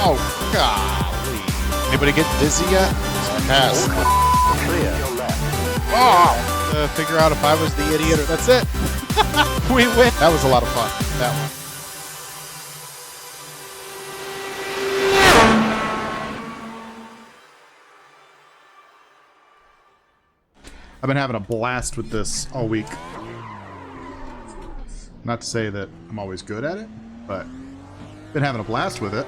Oh, golly. Anybody get dizzy yet? Pass. Oh, figure out if I was the idiot or that's it. We win. That was a lot of fun. That one. I've been having a blast with this all week. Not to say that I'm always good at it, but been having a blast with it.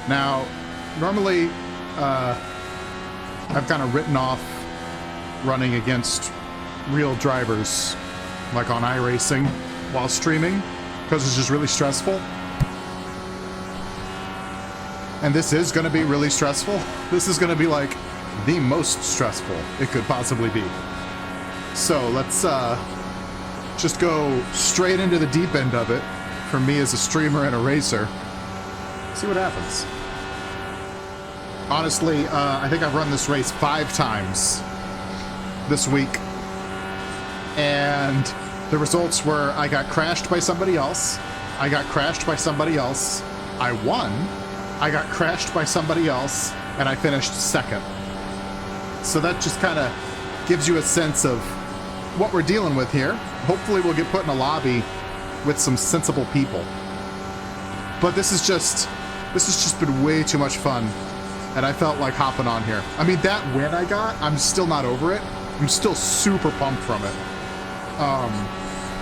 Now, normally, I've kind of written off running against real drivers, like on iRacing, while streaming, because it's just really stressful. And this is going to be really stressful. This is going to be like the most stressful it could possibly be. So let's just go straight into the deep end of it for me as a streamer and a racer. See what happens. Honestly, I think I've run this race 5 times this week. And the results were I got crashed by somebody else. I got crashed by somebody else. I won. I got crashed by somebody else. And I finished second. So that just kind of gives you a sense of what we're dealing with here. Hopefully we'll get put in a lobby with some sensible people. But this has just been way too much fun. And I felt like hopping on here. I mean, that win I got, I'm still not over it. I'm still super pumped from it.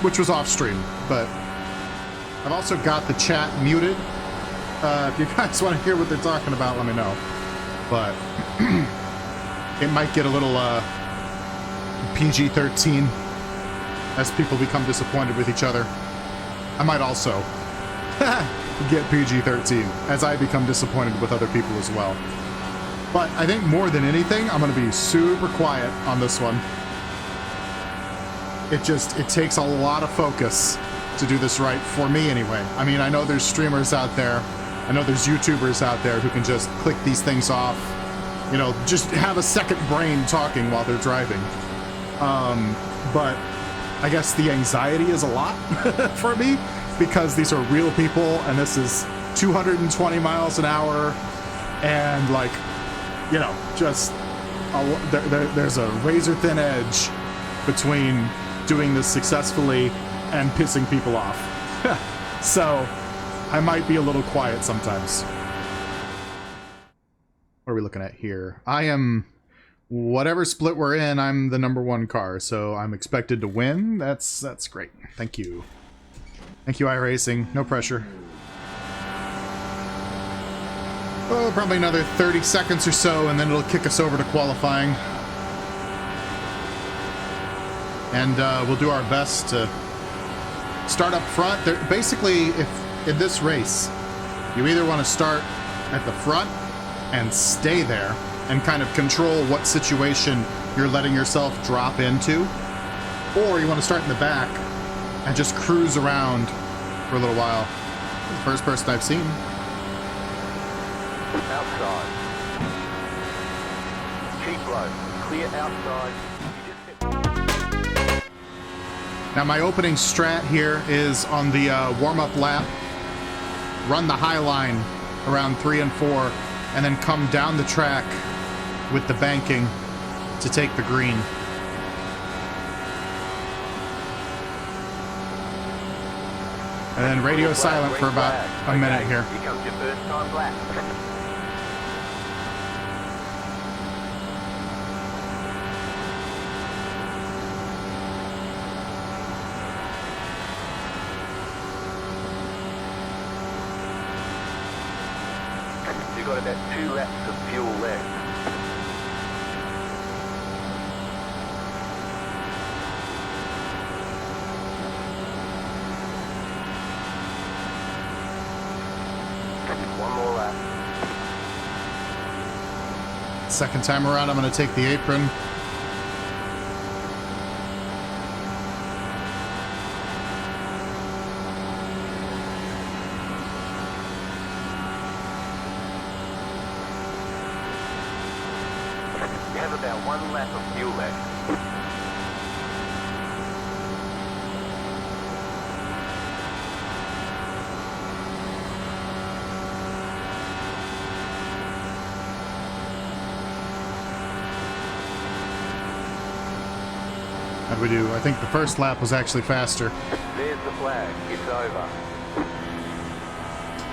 Which was off stream, but I've also got the chat muted. If you guys want to hear what they're talking about, let me know. But it might get a little PG-13 as people become disappointed with each other. I might also get PG-13 as I become disappointed with other people as well. But I think more than anything, I'm going to be super quiet on this one. It takes a lot of focus to do this right, for me anyway. I mean, I know there's streamers out there, I know there's YouTubers out there who can just click these things off, you know, just have a second brain talking while they're driving. But I guess the anxiety is a lot for me, because these are real people, and this is 220 miles an hour, and like, you know, just there's a razor thin edge between doing this successfully and pissing people off. So I might be a little quiet sometimes. What are we looking at here? I am, whatever split we're in, I'm the #1 car, so I'm expected to win. That's great. Thank you. Thank you, iRacing. No pressure. Oh, probably another 30 seconds or so, and then it'll kick us over to qualifying. And we'll do our best to start up front. Basically, if in this race, you either want to start at the front and stay there and kind of control what situation you're letting yourself drop into, or you want to start in the back and just cruise around for a little while. The first person I've seen. Outside. Cheap low. Clear outside. Now my opening strat here is on the warm-up lap. Run the high line around 3 and 4, and then come down the track with the banking to take the green. And then radio silent for about a minute here. Here comes your first time lap. You've got about 2 laps of fuel left. One more lap. Second time around, I'm going to take the apron. You have about 1 lap of fuel left. we do. I think the first lap was actually faster. There's the flag. It's over.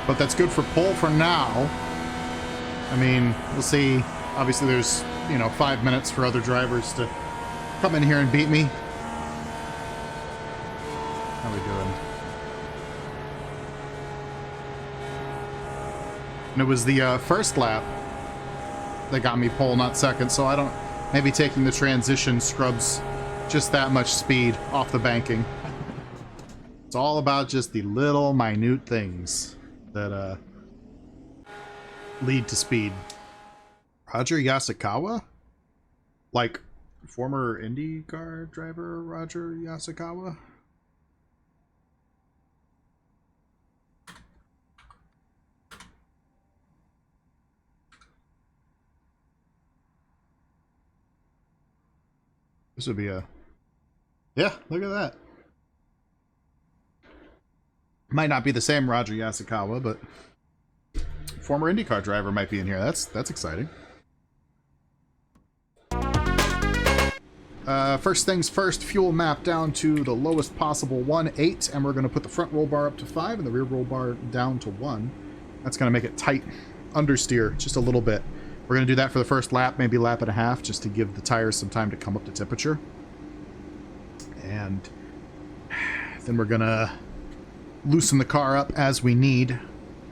But that's good for pole for now. I mean, we'll see. Obviously, there's, you know, 5 minutes for other drivers to come in here and beat me. How we doing? And it was the first lap that got me pole, not second, so I don't... Maybe taking the transition scrubs just that much speed off the banking. It's all about just the little minute things that lead to speed. Roger Yasukawa? Like former IndyCar driver Roger Yasukawa? This would be a... Yeah, look at that. Might not be the same Roger Yasukawa, but former IndyCar driver might be in here. That's exciting. First things first, fuel map down to the lowest possible 1.8, and we're going to put the front roll bar up to 5 and the rear roll bar down to 1. That's going to make it tight, understeer just a little bit. We're going to do that for the first lap, maybe lap and a half, just to give the tires some time to come up to temperature. And then we're going to loosen the car up as we need,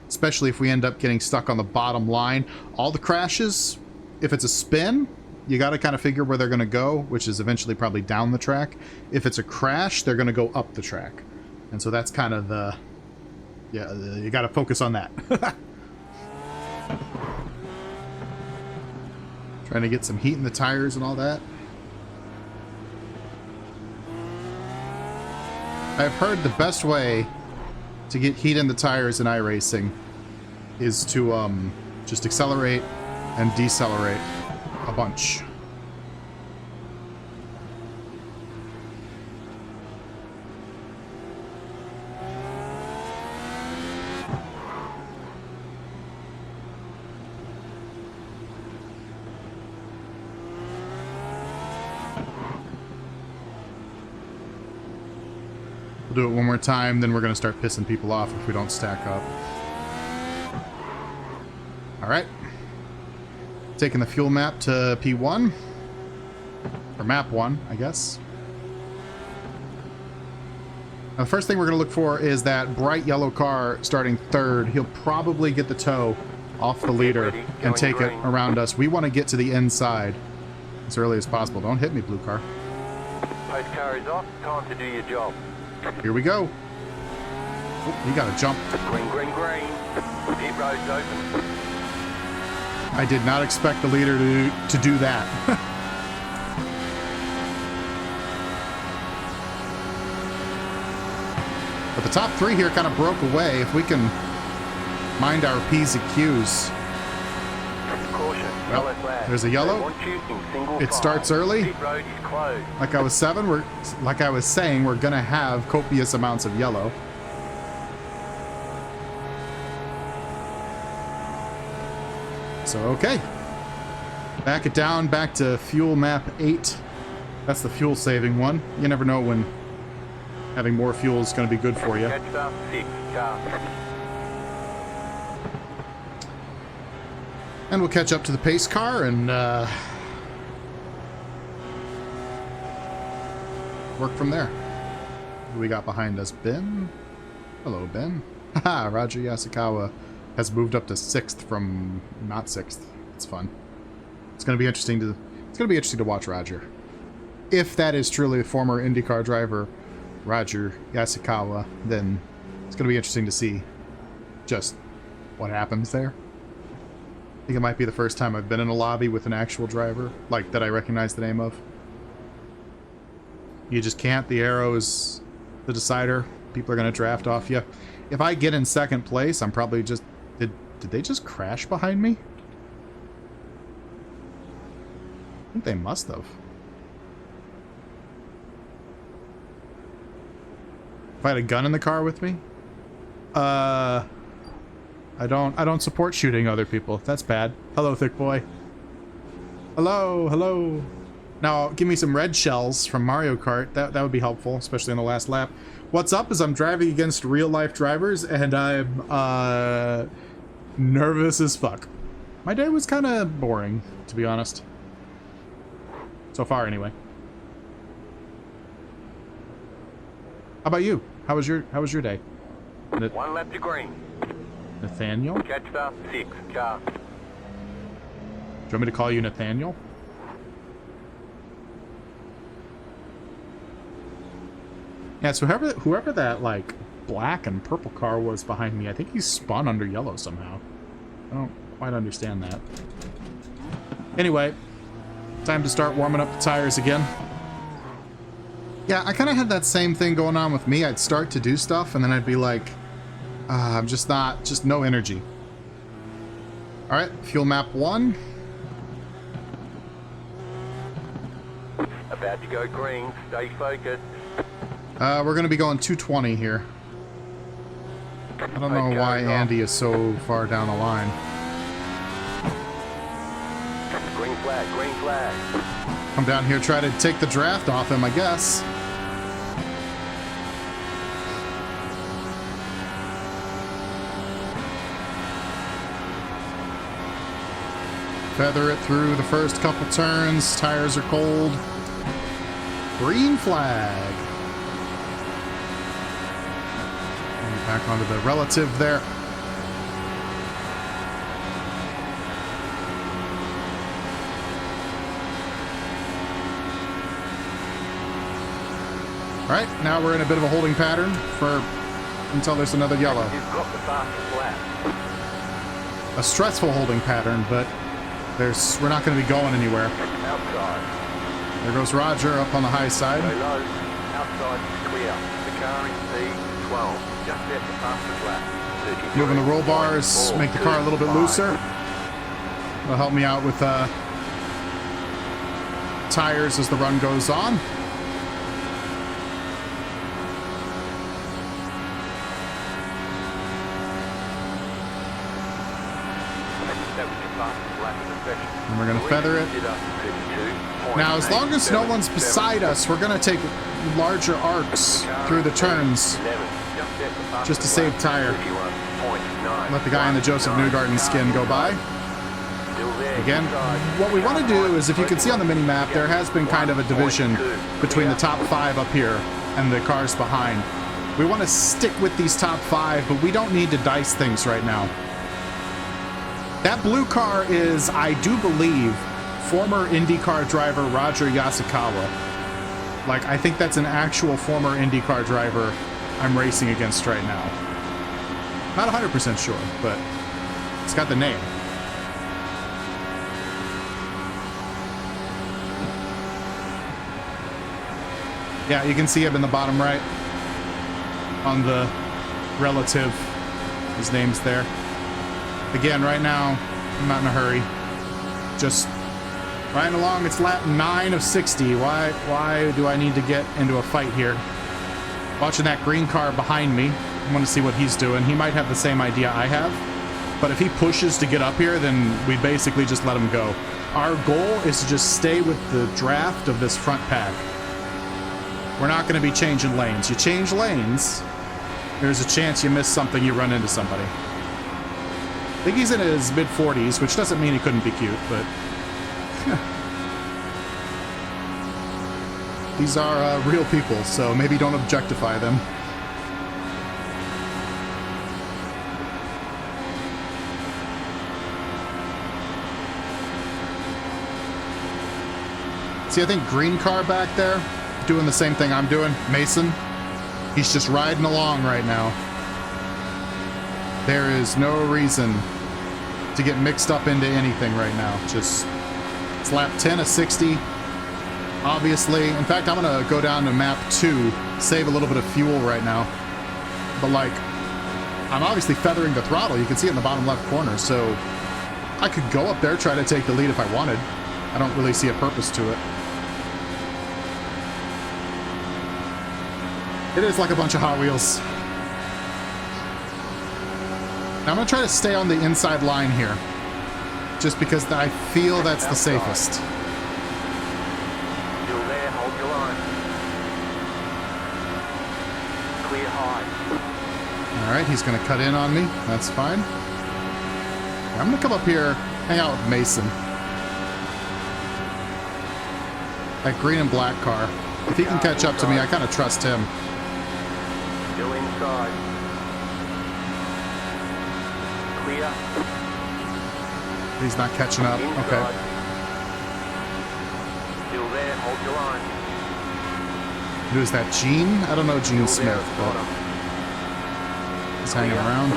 especially if we end up getting stuck on the bottom line. All the crashes, if it's a spin, you got to kind of figure where they're going to go, which is eventually probably down the track. If it's a crash, they're going to go up the track. And so that's kind of the... Yeah, you got to focus on that. Trying to get some heat in the tires and all that. I've heard the best way to get heat in the tires in iRacing is to just accelerate and decelerate a bunch. We'll do it one more time, then we're going to start pissing people off if we don't stack up. Alright. Taking the fuel map to P1. Or map 1, I guess. Now, the first thing we're going to look for is that bright yellow car starting third. He'll probably get the toe off the leader and take it around us. We want to get to the inside as early as possible. Don't hit me, blue car. Post car is off. Time to do your job. Here we go. Oh, he got a jump. Green, green, green. Pit road's open. I did not expect the leader to do that. But the top three here kind of broke away. If we can mind our P's and Q's. Caution. Well, there's a yellow. It starts early. Pit road is closed. Like I was saying, we're gonna have copious amounts of yellow. So okay, back it down, back to fuel map 8. That's the fuel saving one. You never know when having more fuel is going to be good for you. Catch up, 6 car. And we'll catch up to the pace car and work from there. What do we got behind us? Ben? Hello, Ben. Haha, Roger Yasukawa has moved up to 6th from not 6th. It's fun. It's going to be interesting to watch Roger. If that is truly a former IndyCar driver, Roger Yasukawa, then it's going to be interesting to see just what happens there. I think it might be the first time I've been in a lobby with an actual driver, like that I recognize the name of. You just can't. The arrow is the decider. People are going to draft off you. If I get in second place, I'm probably just... Did they just crash behind me? I think they must have. If I had a gun in the car with me? I don't support shooting other people. That's bad. Hello, thick boy. Hello, hello. Now, give me some red shells from Mario Kart. That would be helpful, especially on the last lap. What's up is I'm driving against real-life drivers, and I'm nervous as fuck. My day was kind of boring, to be honest. So far, anyway. How about you? How was your day? One lap to green. Nathaniel? Catch the 6 car. Do you want me to call you Nathaniel? Yeah, so whoever that, like, black and purple car was behind me, I think he spun under yellow somehow. I don't quite understand that. Anyway, time to start warming up the tires again. Yeah, I kind of had that same thing going on with me. I'd start to do stuff, and then I'd be like, I'm just no energy. Alright, fuel map 1. About to go green. Stay focused. We're going to be going 220 here. I don't know why Andy is so far down the line. Green flag, green flag. Come down here, try to take the draft off him, I guess. Feather it through the first couple turns. Tires are cold. Green flag. And back onto the relative there. Alright, now we're in a bit of a holding pattern until there's another yellow. You've got the fastest lap. A stressful holding pattern, but we're not going to be going anywhere. Outside. There goes Roger up on the high side. Go low. Outside is clear. The car is P12. Just at the fastest lap. Moving the roll bars, make the car a little bit looser. It'll help me out with tires as the run goes on. And we're going to feather it. Now, as long as no one's beside us, we're going to take larger arcs through the turns just to save tire. Let the guy in the Joseph Newgarden skin go by. Again, what we want to do is, if you can see on the mini-map, there has been kind of a division between the top 5 up here and the cars behind. We want to stick with these top 5, but we don't need to dice things right now. That blue car is, I do believe, former IndyCar driver Roger Yasukawa. Like, I think that's an actual former IndyCar driver I'm racing against right now. Not 100% sure, but it's got the name. Yeah, you can see him in the bottom right on the relative. His name's there. Again, right now, I'm not in a hurry. Just riding along. It's lap 9 of 60. Why do I need to get into a fight here? Watching that green car behind me. I want to see what he's doing. He might have the same idea I have. But if he pushes to get up here, then we basically just let him go. Our goal is to just stay with the draft of this front pack. We're not going to be changing lanes. You change lanes, there's a chance you miss something, you run into somebody. I think he's in his mid-40s, which doesn't mean he couldn't be cute, but... These are real people, so maybe don't objectify them. See, I think green car back there, doing the same thing I'm doing, Mason. He's just riding along right now. There is no reason to get mixed up into anything right now. Just, it's lap 10 of 60. Obviously, in fact, I'm gonna go down to map 2, save a little bit of fuel right now. But like, I'm obviously feathering the throttle. You can see it in the bottom left corner, so I could go up there, try to take the lead if I wanted. I don't really see a purpose to it. It is like a bunch of Hot Wheels. Now I'm gonna try to stay on the inside line here, just because I feel that's the safest. Alright, he's going to cut in on me. That's fine. I'm going to come up here, hang out with Mason. That green and black car. If he can catch up to me, I kind of trust him. Still inside. Clear. He's not catching up. Inside. Okay. Still there, hold your line. Who's that, Gene? I don't know Gene Still there Smith, at the but bottom. he's hanging Clear. around.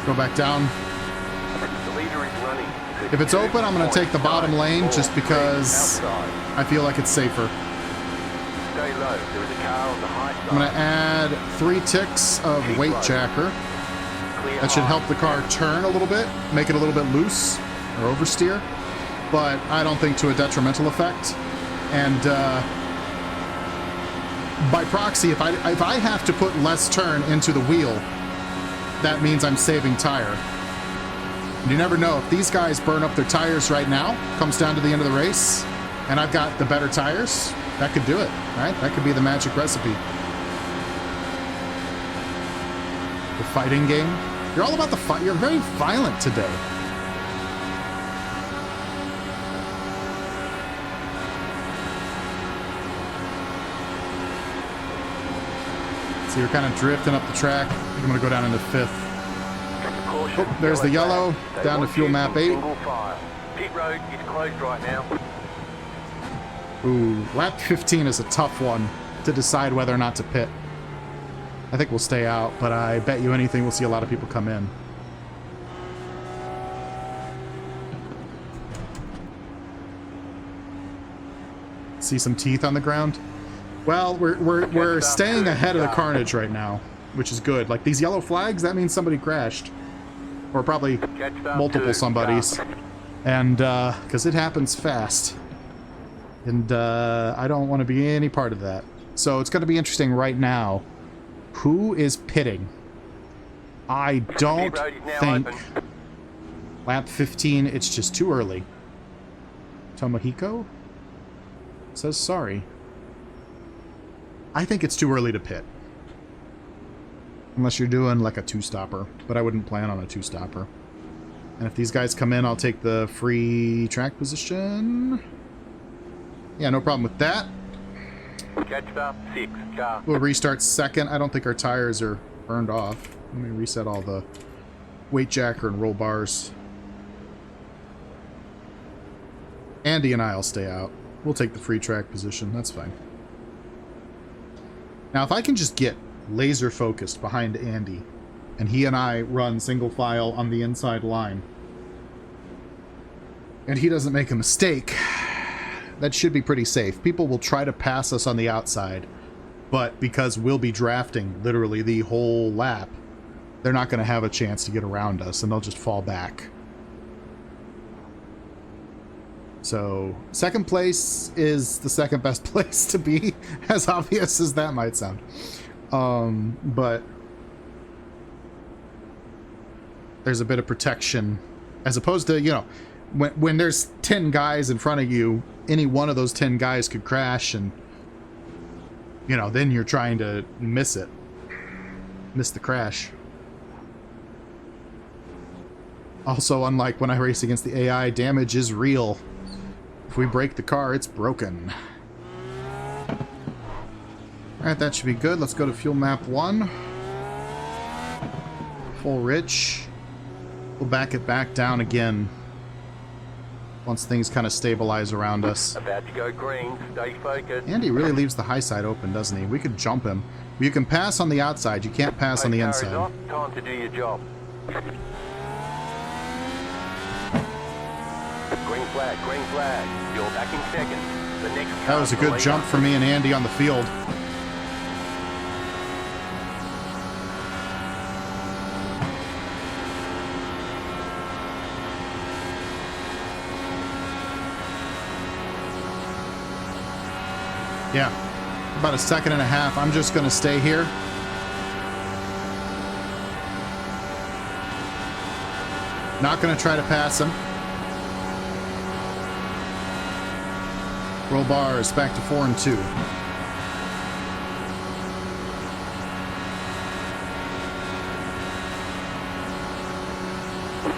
Go back down. The leader is running. If it's open, I'm going to take the bottom lane just because Outside. I feel like it's safer. Stay low. There is a car on the high side. I'm going to add 3 ticks of weight jacker. Clear That should high. help the car turn a little bit, make it a little bit loose or oversteer, but I don't think to a detrimental effect. And by proxy, if I have to put less turn into the wheel, that means I'm saving tire. And you never know, if these guys burn up their tires right now, comes down to the end of the race, and I've got the better tires, that could do it, right? That could be the magic recipe. The fighting game. You're all about the fight. You're very violent today. So you're kind of drifting up the track. I think I'm going to go down into 5th. Caution, Oh, there's the yellow, They down to want fuel you map in 8. single file. Pit road is closed right now. Ooh, lap 15 is a tough one to decide whether or not to pit. I think we'll stay out, but I bet you anything we'll see a lot of people come in. See some teeth on the ground? Well, we're staying ahead of the carnage right now, which is good. Like, these yellow flags, that means somebody crashed. Or probably multiple somebodies. And, because it happens fast. And, I don't want to be any part of that. So it's going to be interesting right now. Who is pitting? I don't think... Lap 15, it's just too early. Tomohiko? Says sorry. I think it's too early to pit. Unless you're doing like a 2-stopper. But I wouldn't plan on a 2-stopper. And if these guys come in, I'll take the free track position. Yeah, no problem with that. Catch up, 6 car. We'll restart second. I don't think our tires are burned off. Let me reset all the weight jacker and roll bars. Andy and I'll stay out. We'll take the free track position. That's fine. Now, if I can just get laser focused behind Andy, and he and I run single file on the inside line, and he doesn't make a mistake, that should be pretty safe. People will try to pass us on the outside, but because we'll be drafting literally the whole lap, they're not going to have a chance to get around us, and they'll just fall back. So, second place is the second best place to be, as obvious as that might sound. But there's a bit of protection, as opposed to, you know, when there's 10 guys in front of you, any one of those 10 guys could crash, and, you know, then you're trying to miss it. Miss the crash. Also, unlike when I race against the AI, damage is real. If we break the car, it's broken. Alright, that should be good. Let's go to fuel map 1. Full rich. We'll back it back down again once things kind of stabilize around us. About to go green, stay focused. Andy really leaves the high side open, doesn't he? We could jump him. You can pass on the outside, you can't pass on the Car is inside. off. Time to do your job. Green flag. You're back in second. The next That was a good jump for me and Andy on the field. Yeah, about a second and a half. I'm just going to stay here. Not going to try to pass him. Roll bars back to 4 and 2. The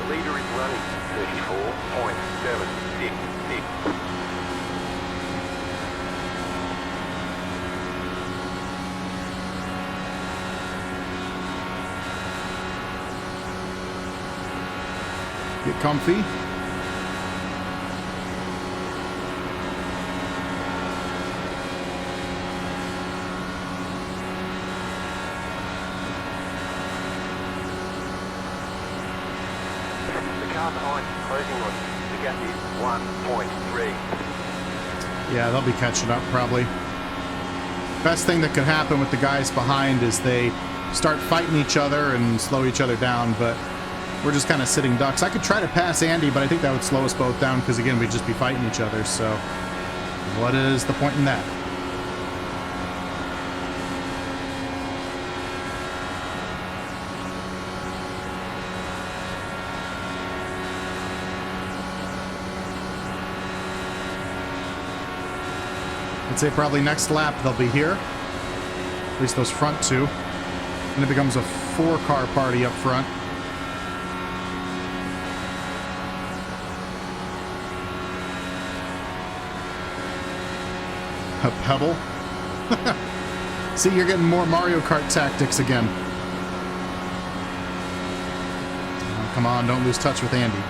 leader is running 34.766. Get comfy. Behind, closing on. The gap is 1.3. Yeah, they'll be catching up probably. Best thing that could happen with the guys behind is they start fighting each other and slow each other down, but we're just kind of sitting ducks. I could try to pass Andy, but I think that would slow us both down because, again, we'd just be fighting each other, so what is the point in that? I'd say probably next lap they'll be here. At least those front two. And it becomes a 4-car party up front. A pebble? See, you're getting more Mario Kart tactics again. Oh, come on, don't lose touch with Andy.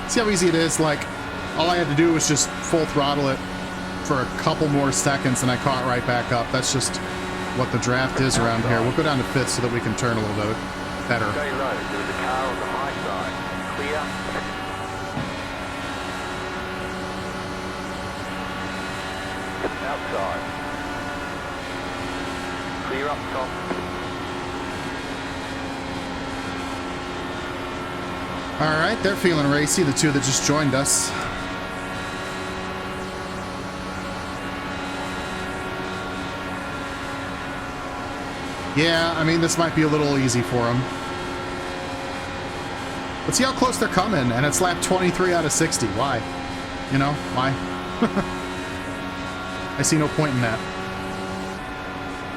See how easy it is? Like, all I had to do was just full throttle it for a couple more seconds and I caught right back up. That's just what the draft is around here. We'll go down to 5th so that we can turn a little bit better. Stay low. There is a car on the high side. Clear. Outside. Clear up top. All right, they're feeling racy, the two that just joined us. Yeah, I mean, this might be a little easy for them. But see how close they're coming, and it's lap 23 out of 60. Why? You know, why? I see no point in that.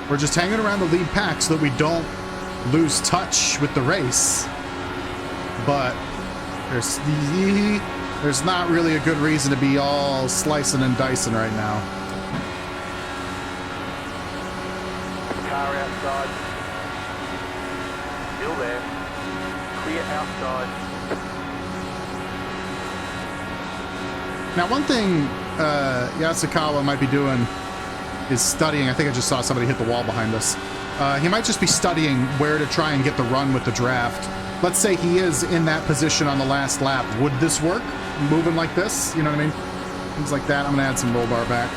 We're just hanging around the lead pack so that we don't lose touch with the race. But there's not really a good reason to be all slicing and dicing right now. Car outside. Still there. Clear outside. Now, one thing Yasukawa might be doing is studying. I think I just saw somebody hit the wall behind us. He might just be studying where to try and get the run with the draft. Let's say he is in that position on the last lap. Would this work? Moving like this? You know what I mean? Things like that. I'm going to add some roll bar back.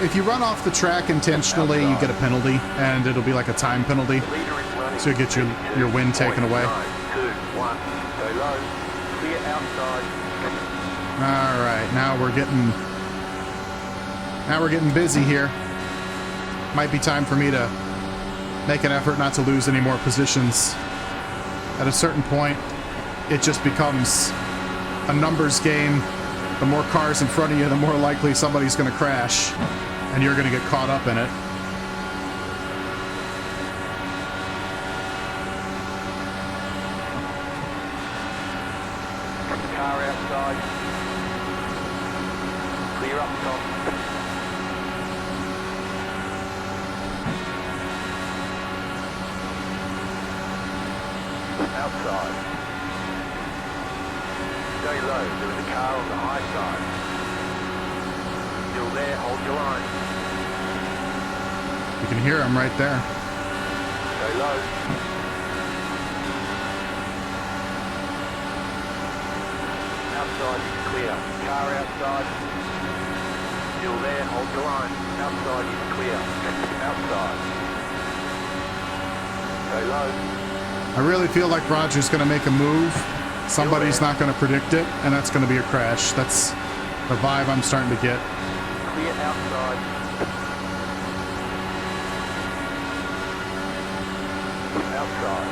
If you run off the track intentionally, you get a penalty, and it'll be like a time penalty. So you get your win taken away. 2, 1. Go low. Clear outside. All right, now we're getting busy here. Might be time for me to make an effort not to lose any more positions. At a certain point, it just becomes a numbers game. The more cars in front of you, the more likely somebody's going to crash, and you're going to get caught up in it. Car outside. Clear up top. Outside. Stay low. There is a car on the high side. Still there. Hold your line. You can hear him right there. Stay low. Outside is clear. Car outside. Still there. Hold your line. Outside is clear. Outside. Stay low. I really feel like Roger's going to make a move. Somebody's not going to predict it, and that's going to be a crash. That's the vibe I'm starting to get. Clear outside. Outside.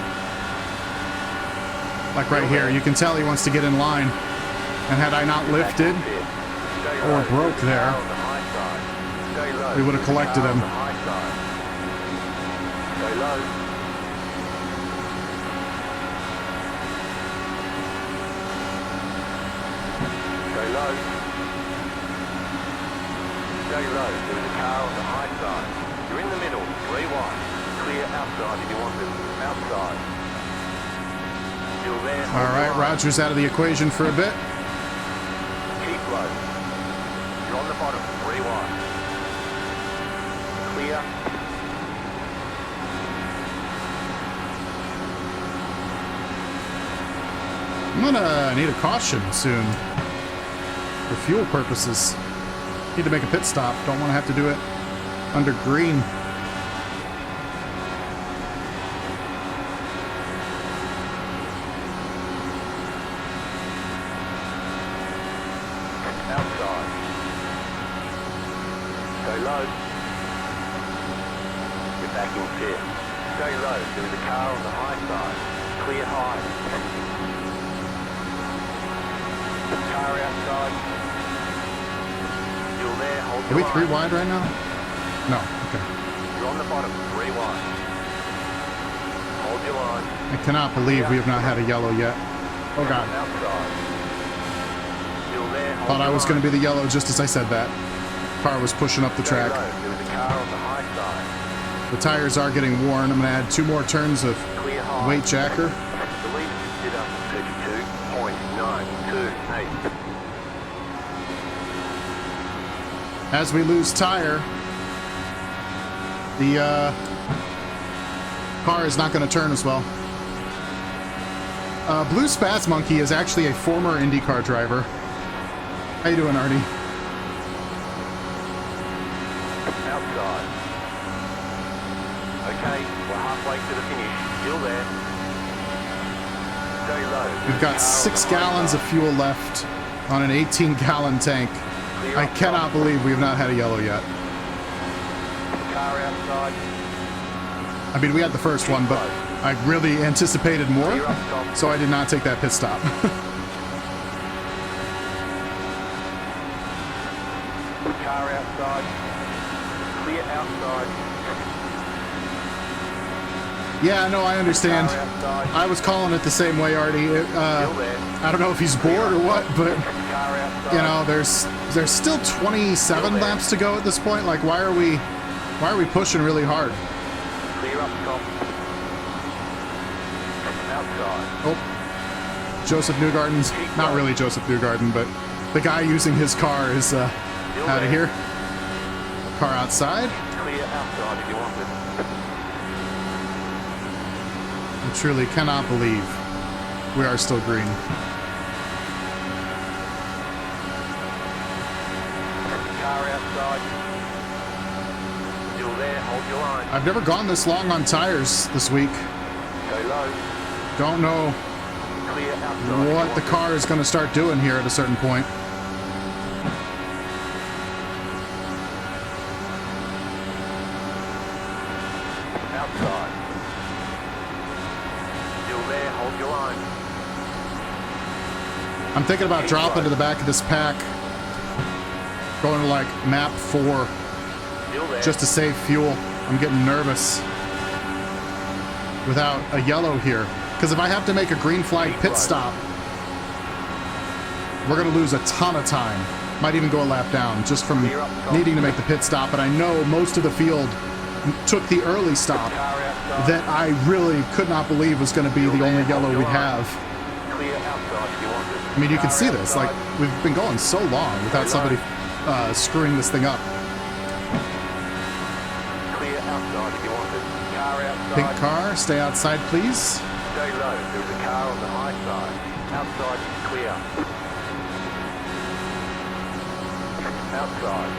Like right here, you can tell he wants to get in line. And had I not lifted or broke there, we would have collected him. Go low. Go low. Stay low. There is a car on the high side. You're in the middle. 3 wide. Clear outside if you want it. Outside. Still there. All right, Roger's out of the equation for a bit. Keep low. You're on the bottom. 3 wide. Clear. I'm gonna need a caution soon for fuel purposes. Need to make a pit stop. Don't want to have to do it under green. Outside. Go low. Get back in pit. Stay low. There is a car on the high side. Clear high. Car outside. Still there. Hold Are your we line. 3 wide right now? No. Okay. You're on the bottom. 3 wide. Hold your line. I cannot believe we have not had a yellow yet. Oh God. Outside. Still there. Hold Thought I your was line. going to be the yellow just as I said that. Car was pushing up the Stay track. low. There is a car on the high side. The tires are getting worn. I'm going to add 2 more turns of Clear high. weight jacker. The lead did up 32.928. As we lose tire, the car is not going to turn as well. Blue Spaz Monkey is actually a former IndyCar driver. How you doing, Artie? Outside. Okay, we're halfway to the finish. Still there. Stay low. We've got 6 gallons of fuel left on an 18-gallon tank. I cannot believe we have not had a yellow yet. Car outside. I mean, we had the first one, but I really anticipated more, so I did not take that pit stop. Car outside. Clear outside. Yeah, no, I understand. Car outside. I was calling it the same way, Artie. Still there. I don't know if he's bored or what, but Car outside. you know, there's still 27 laps to go at this point. Like, why are we pushing really hard? Clear up top. Outside. Oh, Joseph Newgarden's not really Joseph Newgarden, but the guy using his car is out of here. Car outside. Clear outside if you want it. I truly cannot believe we are still green. Car outside. Still there. Hold your line. I've never gone this long on tires this week. Go low. Don't know Clear outside. what the car is going to start doing here at a certain point. Outside. Still there. Hold your line. I'm thinking about dropping to the back of this pack, going to like map 4 Still there. just to save fuel. I'm getting nervous without a yellow here, because if I have to make a green flag pit stop, we're going to lose a ton of time. Might even go a lap down just from needing to make the pit stop. But I know most of the field took the early stop Car outside. that I really could not believe was going to be the only yellow we'd have. Clear outside if you want it. I mean, you can Car see this. Like, outside. we've been going so long without somebody screwing this thing up. Clear outside if you want it. Car outside. Pink car, stay outside, please. Stay low. There's a car on the high side. Outside is clear. Outside.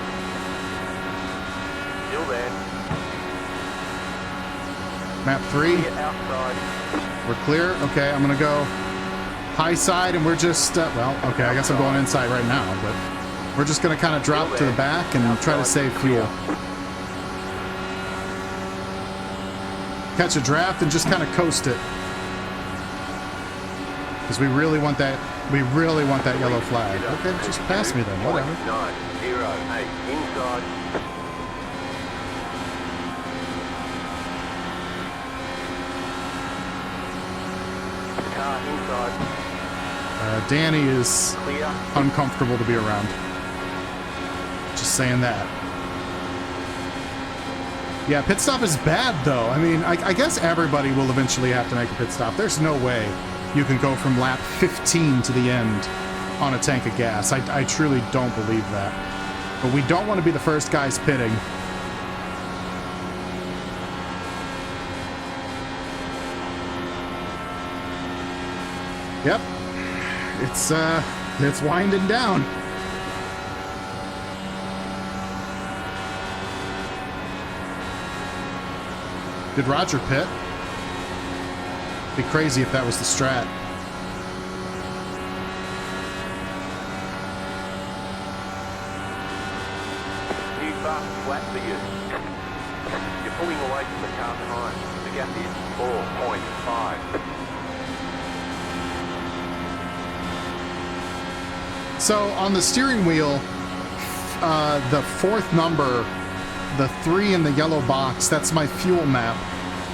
Still there. Map 3, Clear outside. we're clear. Okay, I'm gonna go high side, and we're just, well, okay, I guess I'm going inside right now, but we're just gonna kind of drop to the back and try to save fuel. Catch a draft and just kind of coast it. Because we really want that yellow flag. Okay, just pass me then, whatever. 908 inside. Car inside. Danny is Clear. uncomfortable to be around. Just saying that. Yeah, pit stop is bad though. I mean, I guess everybody will eventually have to make a pit stop. There's no way you can go from lap 15 to the end on a tank of gas. I truly don't believe that. But we don't want to be the first guys pitting. Yep. It's winding down. Did Roger pit? Be crazy if that was the strat. New fast flat for you. You're pulling away from the car behind. The gap is 4.5. So on the steering wheel, the fourth number, the 3 in the yellow box, that's my fuel map.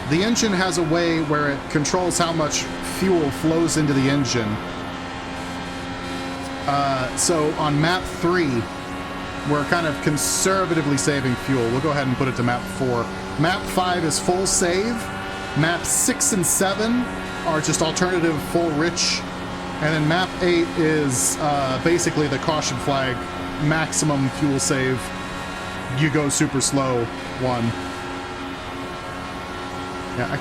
The engine has a way where it controls how much fuel flows into the engine. So on map 3, we're kind of conservatively saving fuel. We'll go ahead and put it to map 4. Map 5 is full save. Map 6 and 7 are just alternative full rich. And then map 8 is basically the caution flag, maximum fuel save. You go super slow one. Yeah, I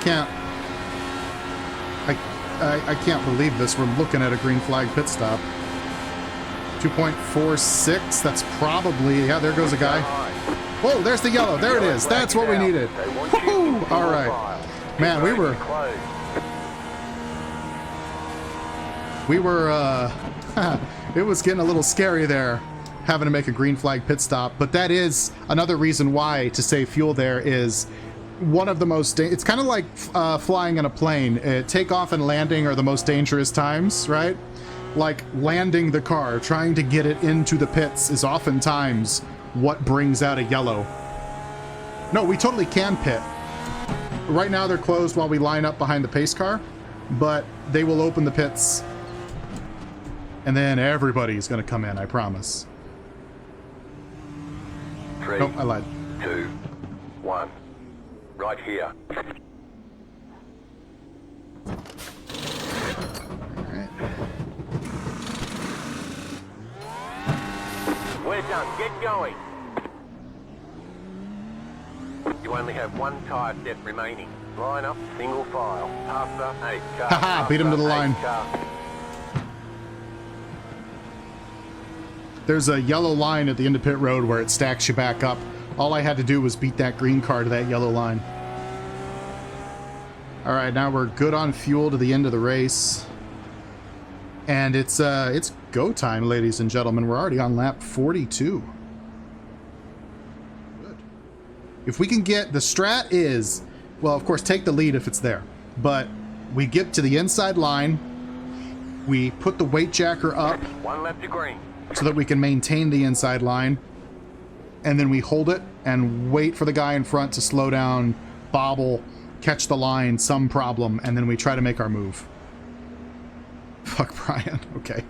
can't believe this. We're looking at a green flag pit stop. 2.46. That's probably, yeah, there goes a guy. Whoa, there's the yellow. There it is. That's what we needed. Woohoo! All right. Man, we were it was getting a little scary there, having to make a green flag pit stop. But that is another reason why to save fuel there is one of the most, it's kind of like flying in a plane. Takeoff and landing are the most dangerous times, right? Like landing the car, trying to get it into the pits is oftentimes what brings out a yellow. No, we totally can pit. Right now they're closed while we line up behind the pace car, but they will open the pits and then everybody's gonna come in, I promise. 3, Nope, I lied. 2, 1. Right here. Alright. We're done. Get going. You only have one tire set remaining. Line up, single file. After 8 car. Haha, beat him to the line. There's a yellow line at the end of pit road where it stacks you back up. All I had to do was beat that green car to that yellow line. All right, now we're good on fuel to the end of the race. And it's go time, ladies and gentlemen. We're already on lap 42. Good. If we can get, the strat is, well, of course, take the lead if it's there. But we get to the inside line. We put the weight jacker up. One left to green. So that we can maintain the inside line, and then we hold it and wait for the guy in front to slow down, bobble, catch the line, some problem, and then we try to make our move. Fuck Brian. Okay.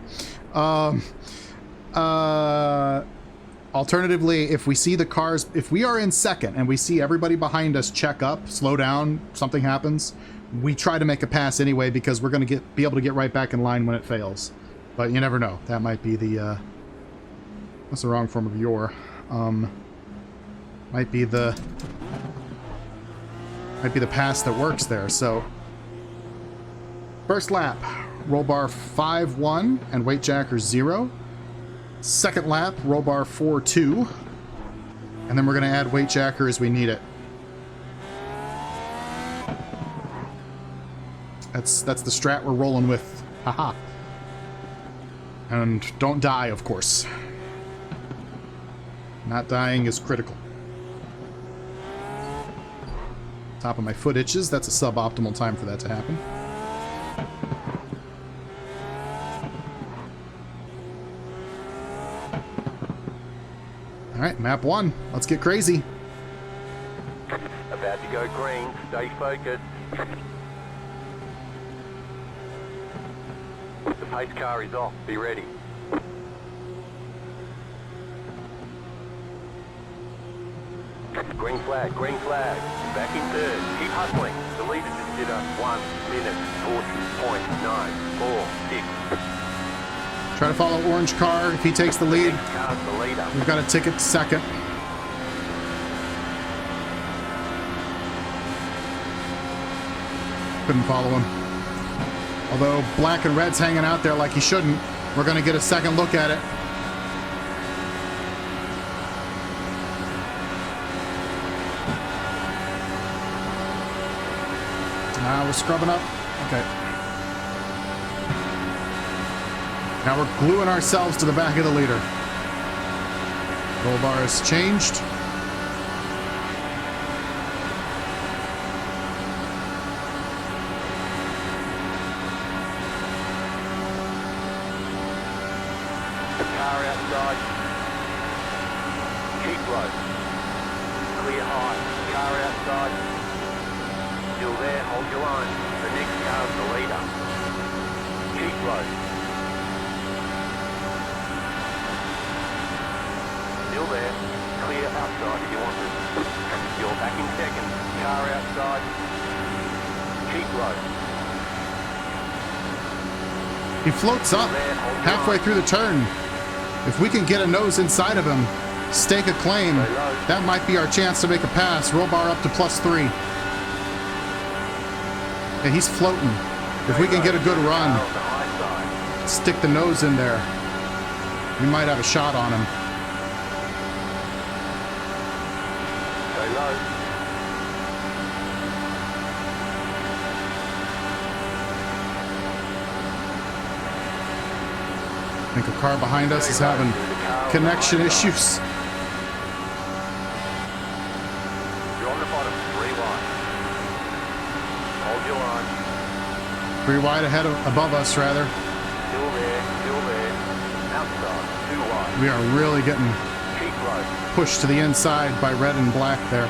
Alternatively, if we see the cars, if we are in second and we see everybody behind us check up, slow down, something happens, we try to make a pass anyway because we're going to be able to get right back in line when it fails. But you never know. That might be the that's the wrong form of your. Might be the pass that works there. So first lap, roll bar 5-1 and weight jacker 0. Second lap, roll bar 4-2, and then we're going to add weight jacker as we need it. That's the strat we're rolling with. Haha. And don't die, of course. Not dying is critical. Top of my foot itches. That's a suboptimal time for that to happen. All right, map 1. Let's get crazy. About to go green. Stay focused. The pace car is off. Be ready. Green flag, green flag. Back in third. Keep hustling. The leader just did a 1 minute 40.946. Try to follow orange car. If he takes the lead, Car's the leader. we've got a ticket to second. Couldn't follow him. Although black and red's hanging out there like he shouldn't, we're going to get a second look at it. Now we're scrubbing up. Okay. Now we're gluing ourselves to the back of the leader. Roll bar has changed. Car outside. Keep low. Clear high. Car outside. Still there, hold your line. The next car's the leader. Keep low. Still there. Clear outside if you want it. You're back in second. Car outside. Keep low. He floats up halfway through the turn. If we can get a nose inside of him, stake a claim, that might be our chance to make a pass. Roll bar up to +3. Yeah, he's floating. If we can get a good run, stick the nose in there, we might have a shot on him. Go low. I think a car behind us is having connection issues. You're on the bottom, 3 wide. Hold your line. 3 wide ahead of, above us, rather. Still there, still there. Outside, 2 wide. We are really getting Keep low. pushed to the inside by red and black there.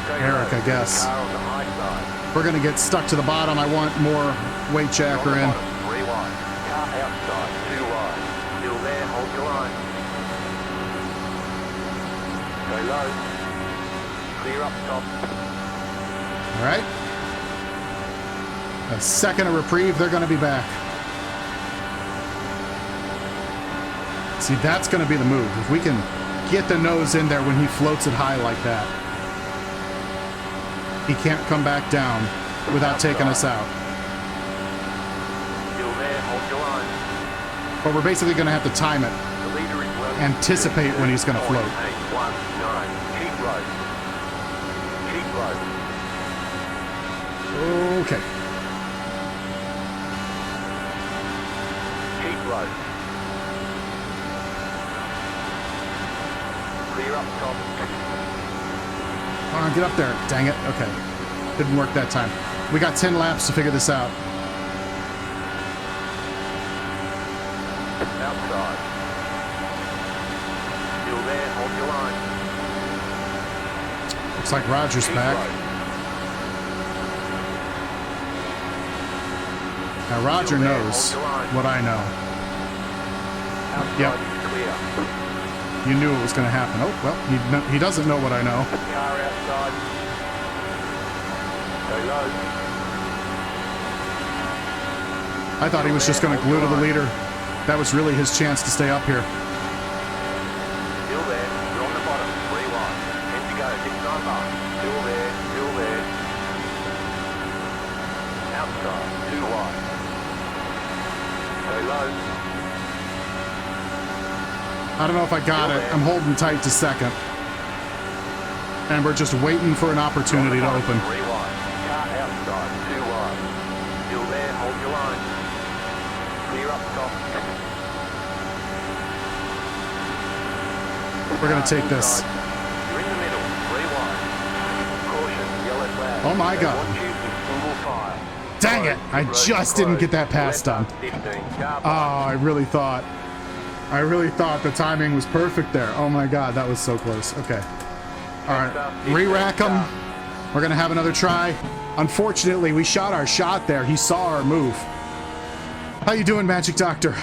Stay Eric, low. I guess. Car on the high side. We're going to get stuck to the bottom. I want more weight jacker You're on in. the bottom, 3 wide. Car outside, 2 wide. Still there, hold your line. Go low. Clear up top. All right. A second of reprieve, they're going to be back. See, that's going to be the move. If we can get the nose in there when he floats it high like that, he can't come back down without taking us out. Still there, hold your line. But we're basically going to have to time it. The leader is well. Anticipate when he's going to float. 8, 1, 9. Keep low. Keep low. Okay. Keep low. Clear up top. Come on, get up there. Dang it. Okay. Didn't work that time. We got 10 laps to figure this out. Outside. Still there, hold your line. Looks like Roger's Keep back. low. Now Roger knows what I know. Outside Yep. is clear. You knew it was going to happen. Oh, well, he doesn't know what I know. Car outside. Go low. I thought he was just going to glue to the leader. That was really his chance to stay up here. Still there. You're on the bottom. 3 wide. 10 to go. 6 time bar. Still there. Still there. Outside. 2 wide. Go low. I don't know if I got it. I'm holding tight to second. And we're just waiting for an opportunity to open. 3 wide. Car outside. 2 wide. Still there. Hold your line. Clear up top. We're going to take this. You're in the middle. 3 wide. Caution. Yellow flag. Oh my They God. want you in single file. Dang it. I just didn't get that pass done. 15. Car Oh, I really thought. I really thought the timing was perfect there. Oh my God, that was so close. Okay. All right, re-rack him. We're gonna have another try. Unfortunately, we shot our shot there. He saw our move. How you doing, Magic Doctor?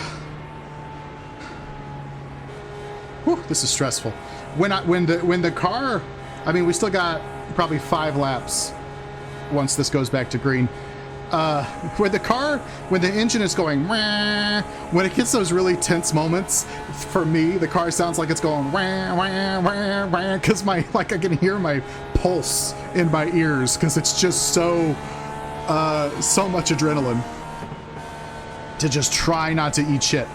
Whew, this is stressful. When the car, I mean, we still got probably 5 laps once this goes back to green. When the engine is going, wah, when it gets those really tense moments, for me, the car sounds like it's going wah, wah, wah, wah, because I can hear my pulse in my ears because it's just so much adrenaline to just try not to eat shit.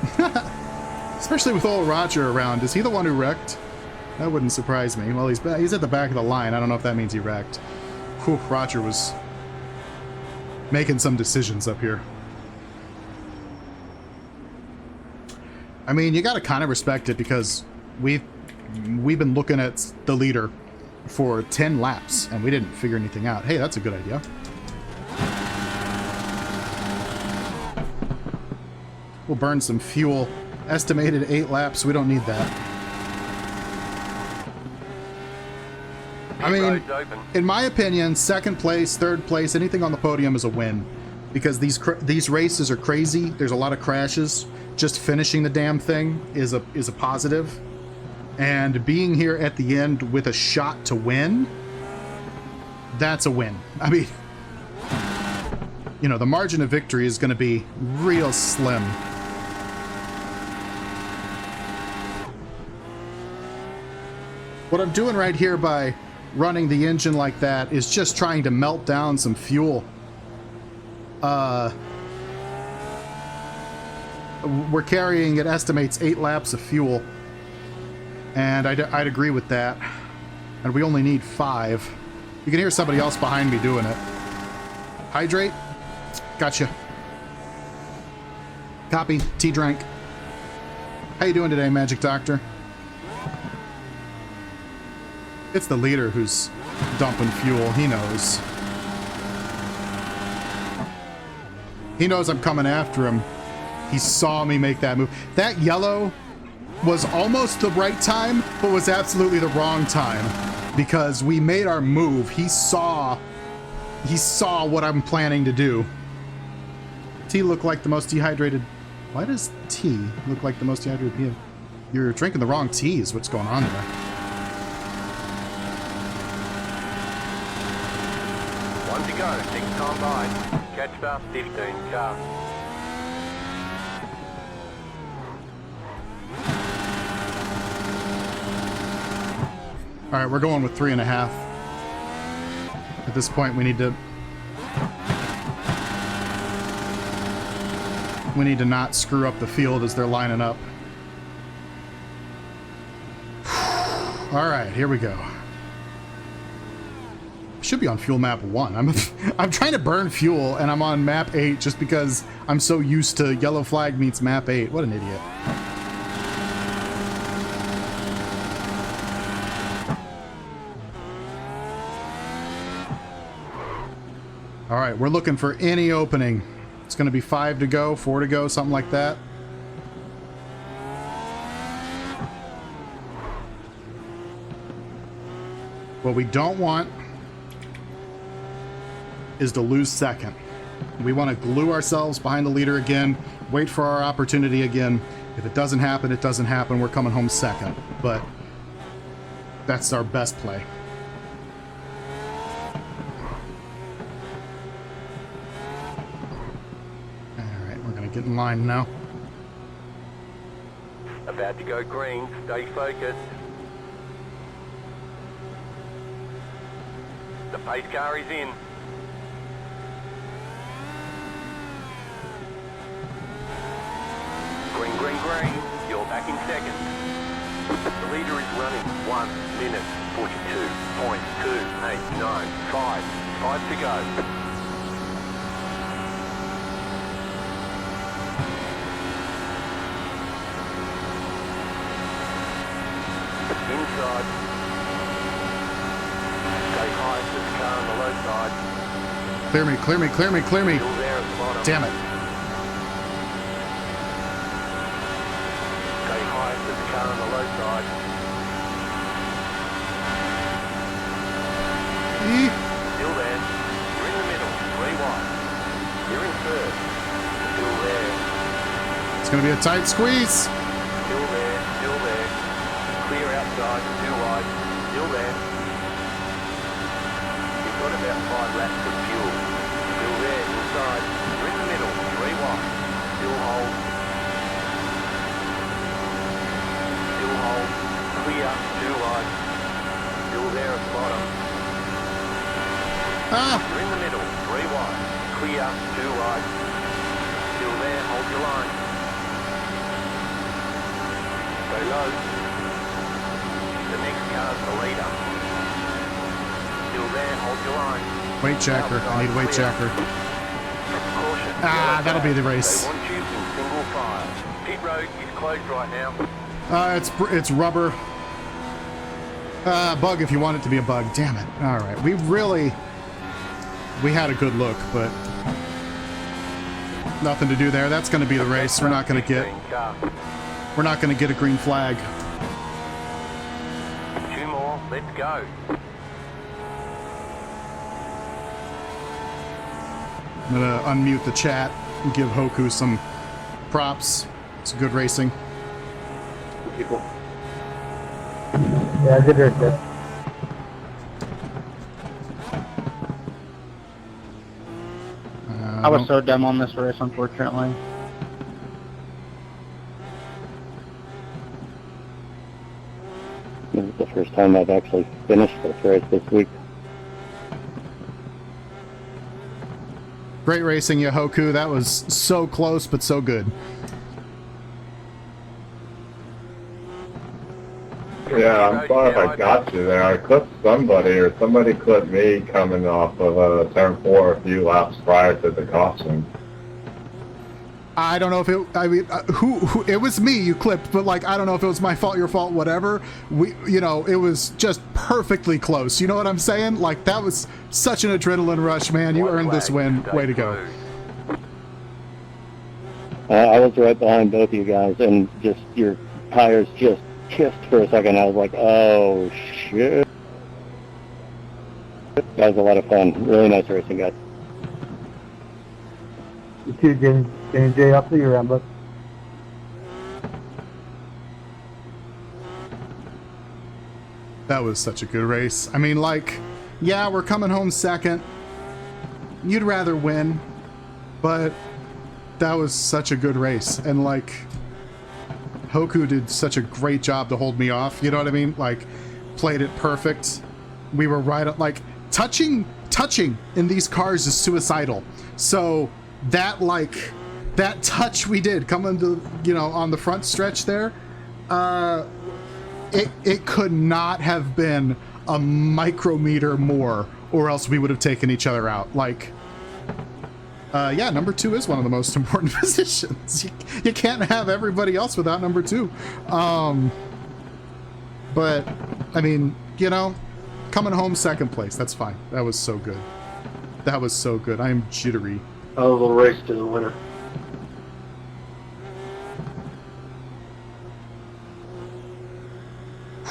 Especially with old Roger around. Is he the one who wrecked? That wouldn't surprise me. Well, he's at the back of the line. I don't know if that means he wrecked. Whew, Roger was making some decisions up here. I mean, you gotta kind of respect it because we've been looking at the leader for 10 laps and we didn't figure anything out. Hey, that's a good idea. We'll burn some fuel. Estimated 8 laps. We don't need that. I mean, in my opinion, second place, third place, anything on the podium is a win. Because these races are crazy. There's a lot of crashes. Just finishing the damn thing is a positive. And being here at the end with a shot to win, that's a win. I mean, you know, the margin of victory is going to be real slim. What I'm doing right here by running the engine like that is just trying to melt down some fuel. We're carrying, it estimates 8 laps of fuel, and I'd agree with that. And we only need 5. You can hear somebody else behind me doing it. Hydrate. Gotcha. Copy. Tea drank. How you doing today, Magic Doctor? It's the leader who's dumping fuel. He knows. He knows I'm coming after him. He saw me make that move. That yellow was almost the right time, but was absolutely the wrong time. Because we made our move. He saw what I'm planning to do. Tea looked like the most dehydrated. Why does tea look like the most dehydrated being? You're drinking the wrong tea is what's going on there. One to go, 6 time by. Catch start 15 car. All right, we're going with 3.5. At this point, we need to not screw up the field as they're lining up. All right, here we go. Should be on fuel map 1. I'm trying to burn fuel and I'm on map 8 just because I'm so used to yellow flag meets map 8. What an idiot. All right, we're looking for any opening. It's going to be 5 to go, 4 to go, something like that. What we don't want is to lose second. We want to glue ourselves behind the leader again, wait for our opportunity again. If it doesn't happen, it doesn't happen. We're coming home second, but that's our best play. Get in line now. About to go green, stay focused. The pace car is in. Green, green, green. You're back in second. The leader is running 1 minute 42.289. 5 to go. Inside. Stay high to the car on the low side. Clear me, clear me, clear me, clear me. Still there at the bottom. Damn it. Stay Still there. You're in the middle. 3 wide. You're in third. Still there. It's going to be a tight squeeze. Still there. Still there. Clear outside. 2 wide. Still there. You've got about 5 laps of fuel. Still there. Inside. You're in the middle. 3 wide. Still hold. Still hold. Clear. 2 wide. Still there at the bottom. You're in the middle. 3 wide. Clear. 2 wide. Still there. Hold your line. Go low. The next car's the leader. Still there. Hold your line. Weight checker. I need weight checker. Caution. That'll be the race. They want you in single file. Pit road is closed right now. It's rubber. Bug if you want it to be a bug. Damn it. All right. We had a good look, but nothing to do there. That's going to be the race. We're not going to get a green flag. 2 more. Let's go. I'm going to unmute the chat and give Hoku some props. It's good racing. People. Yeah, good race, good. I was so dumb on this race, unfortunately. This is the first time I've actually finished this race this week. Great racing, Yahoku. That was so close, but so good. Yeah, I'm sorry if I got you there. I clipped somebody, or somebody clipped me coming off of turn 4 a few laps prior to the caution. I don't know if it. I mean, who? It was me you clipped, but like I don't know if it was my fault, your fault, whatever. It was just perfectly close. You know what I'm saying? Like that was such an adrenaline rush, man. You earned this win. Way to go. I was right behind both of you guys, and just your tires just kissed for a second. I was like, oh shit. That was a lot of fun. Really nice racing, guys. You too, James J. Up to your end, bud. That was such a good race. I mean, like, yeah, we're coming home second. You'd rather win, but that was such a good race. And like, Hoku did such a great job to hold me off. You know what I mean? Like, played it perfect. We were right at, like, touching in these cars is suicidal. So that, like, that touch we did coming to, on the front stretch there, it could not have been a micrometer more, or else we would have taken each other out. Like, yeah, number 2 is one of the most important positions. You can't have everybody else without number 2. But, I mean, coming home second place, that's fine. That was so good. That was so good. I am jittery. A little race to the winner.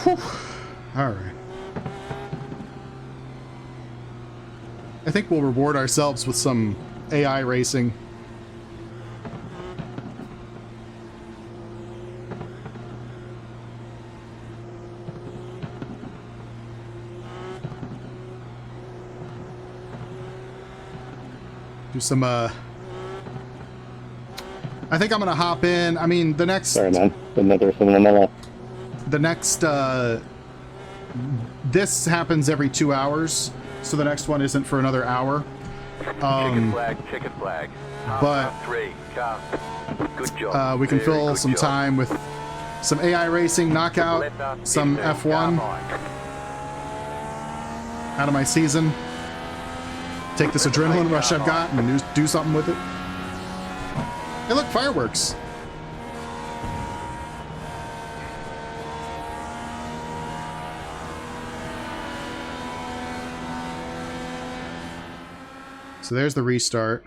Whew. All right. I think we'll reward ourselves with some AI racing. Do some, I think I'm gonna hop in. I mean, the next... Sorry, man. Didn't know there was someone on my left. The next, this happens every 2 hours, so the next one isn't for another hour. Checkered flag. But 3, car. Good job. we can Very fill good some job. time with some AI racing, knockout, some F1 out of my season. Take this adrenaline rush I've got and do something with it. Hey, look, fireworks. So there's the restart.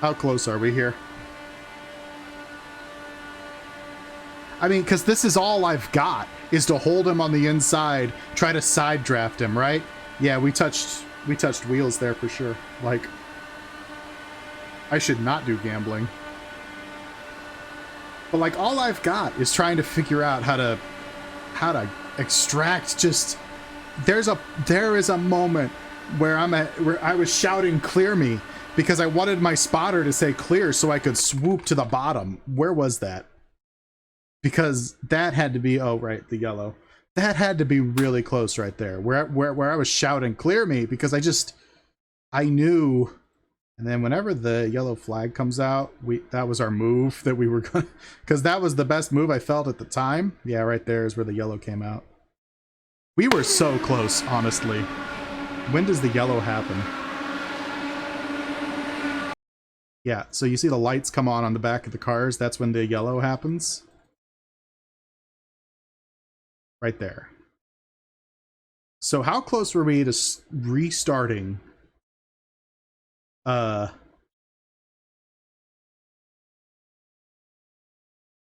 How close are we here? I mean, because this is all I've got, is to hold him on the inside, try to side draft him, right? Yeah, we touched wheels there for sure. Like, I should not do gambling. But like, all I've got is trying to figure out how to extract just... There is a moment where I was shouting "clear me" because I wanted my spotter to say clear so I could swoop to the bottom. Where was that? Because that had to be, oh right, the yellow. That had to be really close right there. Where I was shouting "clear me" because I knew. And then whenever the yellow flag comes out, that was our move that we were gonna, because that was the best move I felt at the time. Yeah, right there is where the yellow came out. We were so close, honestly. When does the yellow happen? Yeah, so you see the lights come on the back of the cars. That's when the yellow happens. Right there. So how close were we to restarting?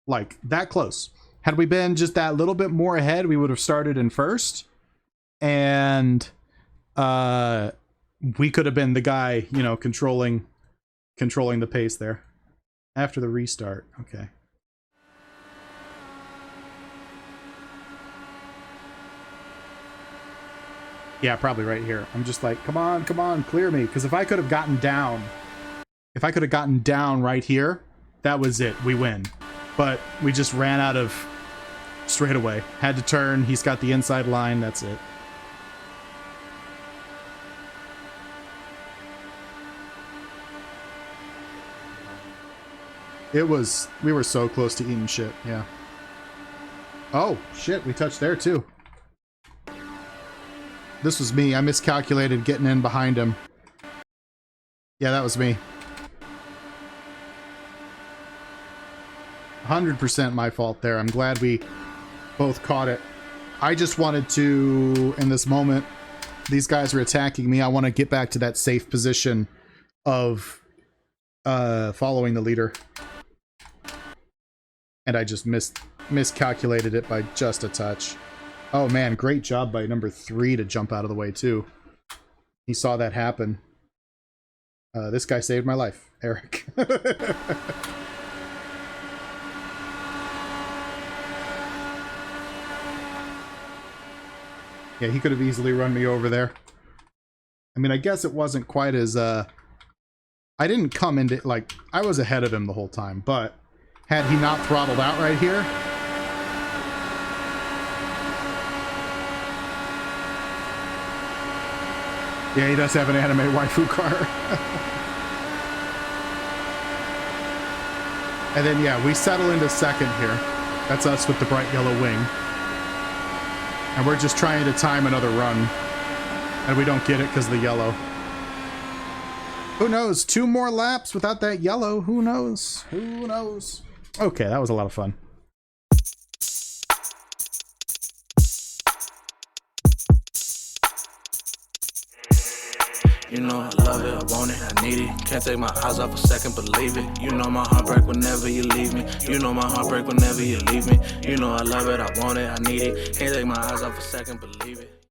Like, that close. Had we been just that little bit more ahead, we would have started in first. And we could have been the guy, you know, controlling the pace there. After the restart. Okay. Yeah, probably right here. I'm just like, come on, clear me. Because if I could have gotten down right here, that was it. We win. But we just ran out of straightaway. Had to turn. He's got the inside line. That's it. We were so close to eating shit. Yeah. Oh, shit. We touched there too. This was me. I miscalculated getting in behind him. Yeah, that was me. 100% my fault there. I'm glad we both caught it. I just wanted to, in this moment, these guys are attacking me. I want to get back to that safe position of following the leader. And I just miscalculated it by just a touch. Oh man, great job by number 3 to jump out of the way too. He saw that happen. This guy saved my life, Eric. Yeah, he could have easily run me over there. I mean, I guess it wasn't quite as, I didn't come into, like, I was ahead of him the whole time, but had he not throttled out right here, yeah, he does have an anime waifu car. And then, yeah, we settle into second here. That's us with the bright yellow wing. And we're just trying to time another run. And we don't get it because of the yellow. Who knows? 2 more laps without that yellow. Who knows? Who knows? Okay, that was a lot of fun. You know I love it, I want it, I need it. Can't take my eyes off a second, believe it. You know my heart break whenever you leave me. You know my heart break whenever you leave me. You know I love it, I want it, I need it. Can't take my eyes off a second, believe it.